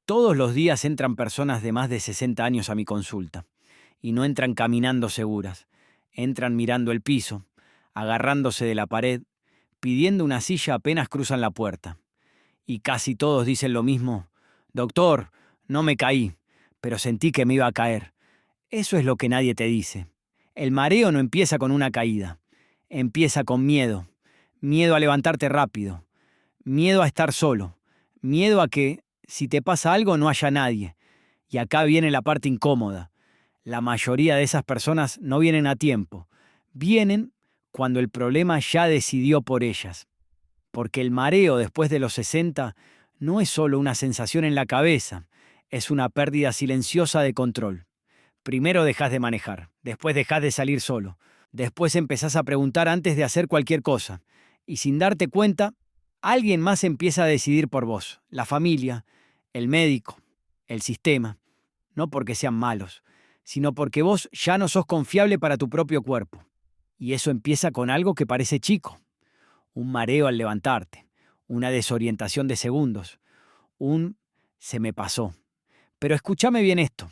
Todos los días entran personas de más de 60 años a mi consulta y no entran caminando seguras. Entran mirando el piso, agarrándose de la pared, pidiendo una silla apenas cruzan la puerta. Y casi todos dicen lo mismo: doctor, no me caí, pero sentí que me iba a caer. Eso es lo que nadie te dice. El mareo no empieza con una caída, empieza con miedo. Miedo a levantarte rápido, miedo a estar solo, miedo a que, si te pasa algo, no haya nadie. Y acá viene la parte incómoda. La mayoría de esas personas no vienen a tiempo. Vienen cuando el problema ya decidió por ellas. Porque el mareo después de los 60 no es solo una sensación en la cabeza, es una pérdida silenciosa de control. Primero dejas de manejar, después dejas de salir solo, después empezás a preguntar antes de hacer cualquier cosa. Y sin darte cuenta, alguien más empieza a decidir por vos: la familia, el médico, el sistema. No porque sean malos, sino porque vos ya no sos confiable para tu propio cuerpo. Y eso empieza con algo que parece chico: un mareo al levantarte, una desorientación de segundos, un se me pasó. Pero escúchame bien esto: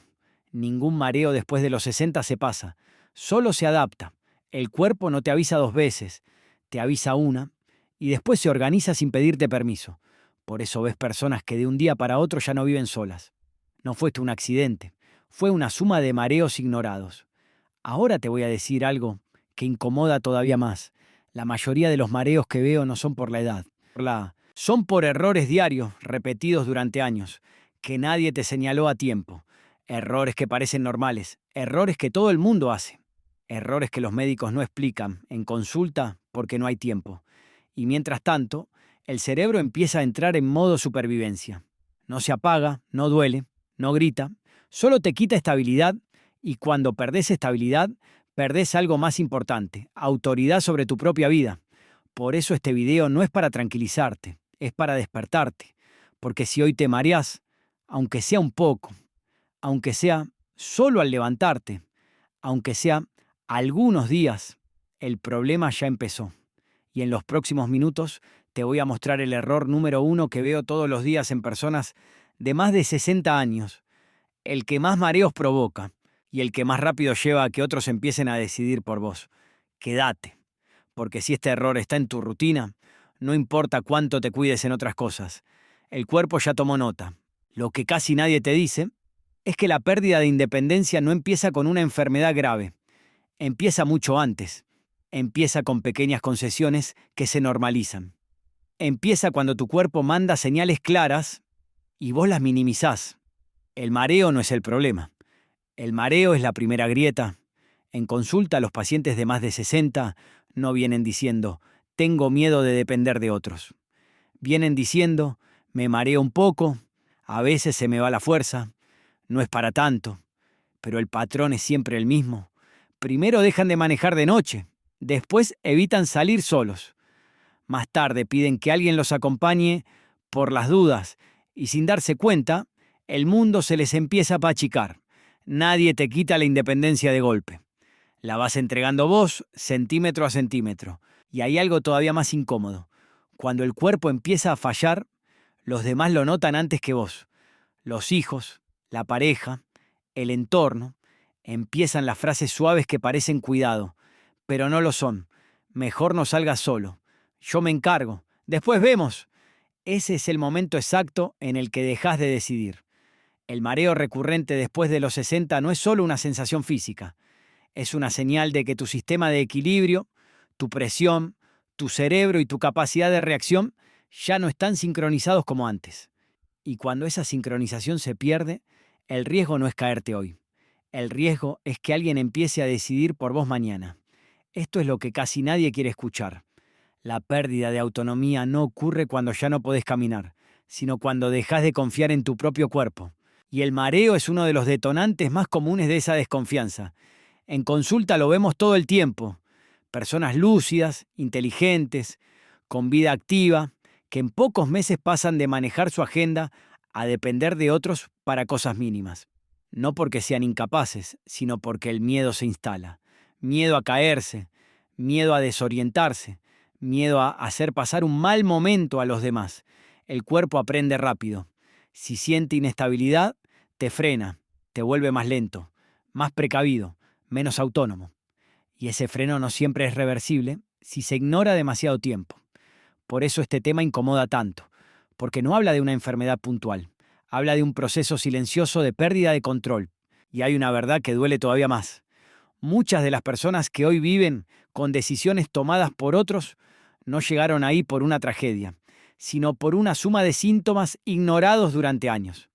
ningún mareo después de los 60 se pasa, solo se adapta. El cuerpo no te avisa dos veces, te avisa una, y después se organiza sin pedirte permiso. Por eso ves personas que de un día para otro ya no viven solas. No fue un accidente, fue una suma de mareos ignorados. Ahora te voy a decir algo que incomoda todavía más. La mayoría de los mareos que veo no son por la edad, son por errores diarios repetidos durante años, que nadie te señaló a tiempo. Errores que parecen normales, errores que todo el mundo hace, errores que los médicos no explican en consulta porque no hay tiempo. Y mientras tanto, el cerebro empieza a entrar en modo supervivencia. No se apaga, no duele, no grita, solo te quita estabilidad, y cuando perdés estabilidad, perdés algo más importante: autoridad sobre tu propia vida. Por eso este video no es para tranquilizarte, es para despertarte. Porque si hoy te mareás, aunque sea un poco, aunque sea solo al levantarte, aunque sea algunos días, el problema ya empezó. Y en los próximos minutos te voy a mostrar el error número 1 que veo todos los días en personas de más de 60 años, el que más mareos provoca y el que más rápido lleva a que otros empiecen a decidir por vos. Quédate, porque si este error está en tu rutina, no importa cuánto te cuides en otras cosas, el cuerpo ya tomó nota. Lo que casi nadie te dice es que la pérdida de independencia no empieza con una enfermedad grave, empieza mucho antes. Empieza con pequeñas concesiones que se normalizan. Empieza cuando tu cuerpo manda señales claras y vos las minimizás. El mareo no es el problema. El mareo es la primera grieta. En consulta, los pacientes de más de 60 no vienen diciendo: tengo miedo de depender de otros. Vienen diciendo: me mareo un poco, a veces se me va la fuerza, no es para tanto. Pero el patrón es siempre el mismo. Primero dejan de manejar de noche, después evitan salir solos. Más tarde piden que alguien los acompañe por las dudas, y sin darse cuenta, el mundo se les empieza a achicar. Nadie te quita la independencia de golpe. La vas entregando vos, centímetro a centímetro. Y hay algo todavía más incómodo: cuando el cuerpo empieza a fallar, los demás lo notan antes que vos. Los hijos, la pareja, el entorno. Empiezan las frases suaves que parecen cuidado, pero no lo son. Mejor no salgas solo. Yo me encargo. Después vemos. Ese es el momento exacto en el que dejás de decidir. El mareo recurrente después de los 60 no es solo una sensación física. Es una señal de que tu sistema de equilibrio, tu presión, tu cerebro y tu capacidad de reacción ya no están sincronizados como antes. Y cuando esa sincronización se pierde, el riesgo no es caerte hoy. El riesgo es que alguien empiece a decidir por vos mañana. Esto es lo que casi nadie quiere escuchar. La pérdida de autonomía no ocurre cuando ya no podés caminar, sino cuando dejás de confiar en tu propio cuerpo. Y el mareo es uno de los detonantes más comunes de esa desconfianza. En consulta lo vemos todo el tiempo. Personas lúcidas, inteligentes, con vida activa, que en pocos meses pasan de manejar su agenda a depender de otros para cosas mínimas. No porque sean incapaces, sino porque el miedo se instala. Miedo a caerse, miedo a desorientarse, miedo a hacer pasar un mal momento a los demás. El cuerpo aprende rápido. Si siente inestabilidad, te frena, te vuelve más lento, más precavido, menos autónomo. Y ese freno no siempre es reversible si se ignora demasiado tiempo. Por eso este tema incomoda tanto, porque no habla de una enfermedad puntual, habla de un proceso silencioso de pérdida de control. Y hay una verdad que duele todavía más. Muchas de las personas que hoy viven con decisiones tomadas por otros no llegaron ahí por una tragedia, sino por una suma de síntomas ignorados durante años.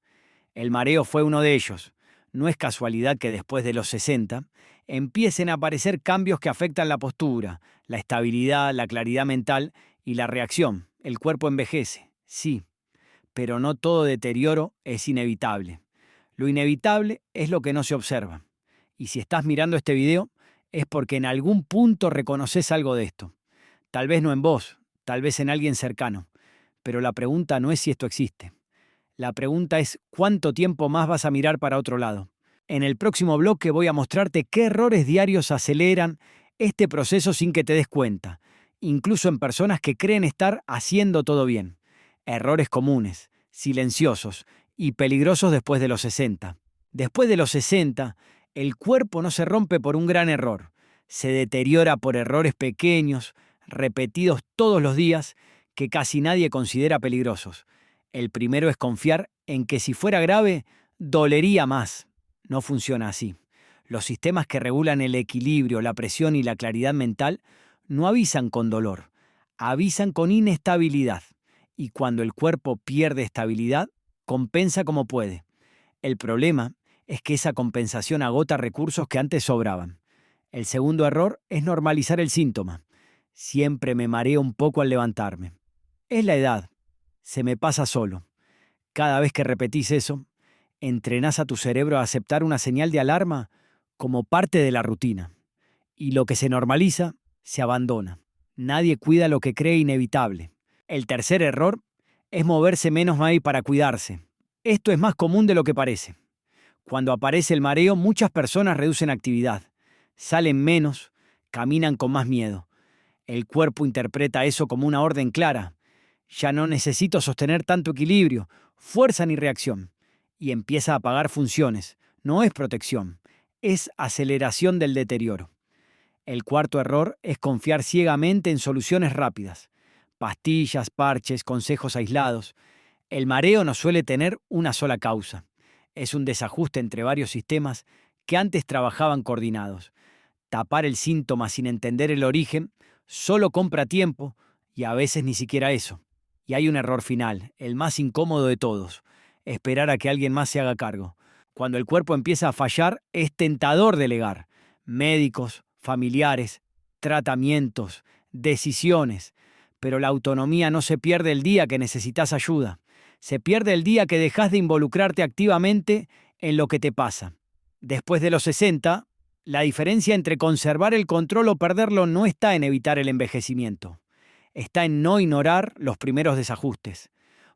El mareo fue uno de ellos. No es casualidad que después de los 60 empiecen a aparecer cambios que afectan la postura, la estabilidad, la claridad mental y la reacción. El cuerpo envejece, sí, pero no todo deterioro es inevitable. Lo inevitable es lo que no se observa. Y si estás mirando este video, es porque en algún punto reconoces algo de esto. Tal vez no en vos, tal vez en alguien cercano. Pero la pregunta no es si esto existe. La pregunta es cuánto tiempo más vas a mirar para otro lado. En el próximo bloque voy a mostrarte qué errores diarios aceleran este proceso sin que te des cuenta, incluso en personas que creen estar haciendo todo bien. Errores comunes, silenciosos y peligrosos después de los 60. Después de los 60, el cuerpo no se rompe por un gran error, se deteriora por errores pequeños, repetidos todos los días, que casi nadie considera peligrosos. El primero es confiar en que si fuera grave, dolería más. No funciona así. Los sistemas que regulan el equilibrio, la presión y la claridad mental no avisan con dolor, avisan con inestabilidad. Y cuando el cuerpo pierde estabilidad, compensa como puede. El problema es que esa compensación agota recursos que antes sobraban. El segundo error es normalizar el síntoma. Siempre me mareo un poco al levantarme. Es la edad. Se me pasa solo. Cada vez que repetís eso, entrenás a tu cerebro a aceptar una señal de alarma como parte de la rutina. Y lo que se normaliza, se abandona. Nadie cuida lo que cree inevitable. El tercer error es moverse menos ahí para cuidarse. Esto es más común de lo que parece. Cuando aparece el mareo, muchas personas reducen actividad, salen menos, caminan con más miedo. El cuerpo interpreta eso como una orden clara. Ya no necesito sostener tanto equilibrio, fuerza ni reacción. Y empieza a apagar funciones. No es protección, es aceleración del deterioro. El cuarto error es confiar ciegamente en soluciones rápidas. Pastillas, parches, consejos aislados. El mareo no suele tener una sola causa. Es un desajuste entre varios sistemas que antes trabajaban coordinados. Tapar el síntoma sin entender el origen solo compra tiempo y a veces ni siquiera eso. Y hay un error final, el más incómodo de todos: esperar a que alguien más se haga cargo. Cuando el cuerpo empieza a fallar, es tentador delegar. Médicos, familiares, tratamientos, decisiones. Pero la autonomía no se pierde el día que necesitas ayuda. Se pierde el día que dejas de involucrarte activamente en lo que te pasa. Después de los 60, la diferencia entre conservar el control o perderlo no está en evitar el envejecimiento. Está en no ignorar los primeros desajustes.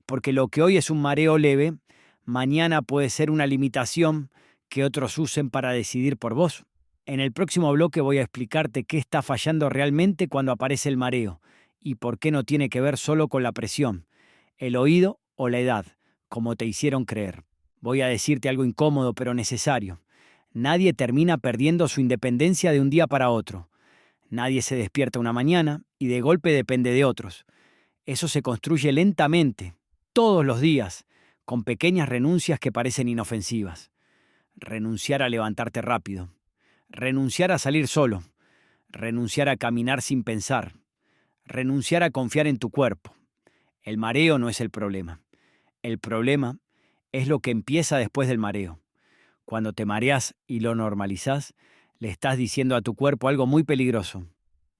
Porque lo que hoy es un mareo leve, mañana puede ser una limitación que otros usen para decidir por vos. En el próximo bloque voy a explicarte qué está fallando realmente cuando aparece el mareo y por qué no tiene que ver solo con la presión, el oído o la edad, como te hicieron creer. Voy a decirte algo incómodo pero necesario. Nadie termina perdiendo su independencia de un día para otro. Nadie se despierta una mañana y de golpe depende de otros. Eso se construye lentamente, todos los días, con pequeñas renuncias que parecen inofensivas. Renunciar a levantarte rápido. Renunciar a salir solo. Renunciar a caminar sin pensar. Renunciar a confiar en tu cuerpo. El mareo no es el problema. El problema es lo que empieza después del mareo. Cuando te mareás y lo normalizás, le estás diciendo a tu cuerpo algo muy peligroso.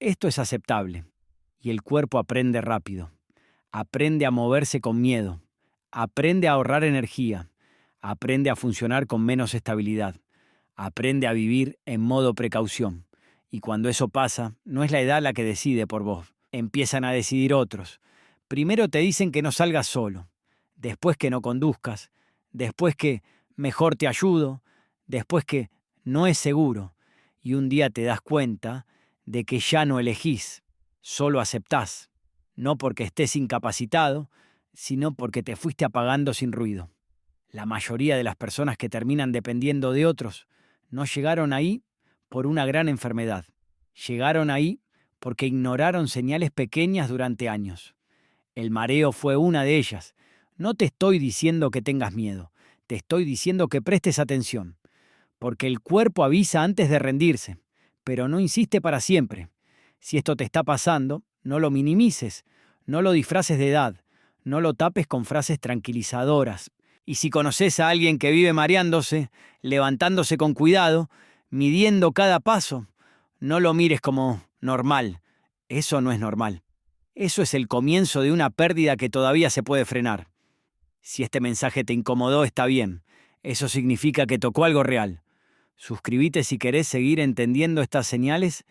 Esto es aceptable. Y el cuerpo aprende rápido. Aprende a moverse con miedo. Aprende a ahorrar energía. Aprende a funcionar con menos estabilidad. Aprende a vivir en modo precaución. Y cuando eso pasa, no es la edad la que decide por vos. Empiezan a decidir otros. Primero te dicen que no salgas solo. Después que no conduzcas. Después que mejor te ayudo. Después que no es seguro. Y un día te das cuenta de que ya no elegís, solo aceptás. No porque estés incapacitado, sino porque te fuiste apagando sin ruido. La mayoría de las personas que terminan dependiendo de otros no llegaron ahí por una gran enfermedad. Llegaron ahí porque ignoraron señales pequeñas durante años. El mareo fue una de ellas. No te estoy diciendo que tengas miedo, te estoy diciendo que prestes atención, porque el cuerpo avisa antes de rendirse, pero no insiste para siempre. Si esto te está pasando, no lo minimices, no lo disfraces de edad, no lo tapes con frases tranquilizadoras. Y si conoces a alguien que vive mareándose, levantándose con cuidado, midiendo cada paso, no lo mires como normal. Eso no es normal. Eso es el comienzo de una pérdida que todavía se puede frenar. Si este mensaje te incomodó, está bien. Eso significa que tocó algo real. Suscríbete si querés seguir entendiendo estas señales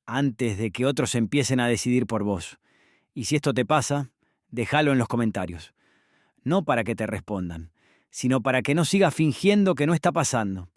antes de que otros empiecen a decidir por vos. Y si esto te pasa, déjalo en los comentarios. No para que te respondan, sino para que no sigas fingiendo que no está pasando.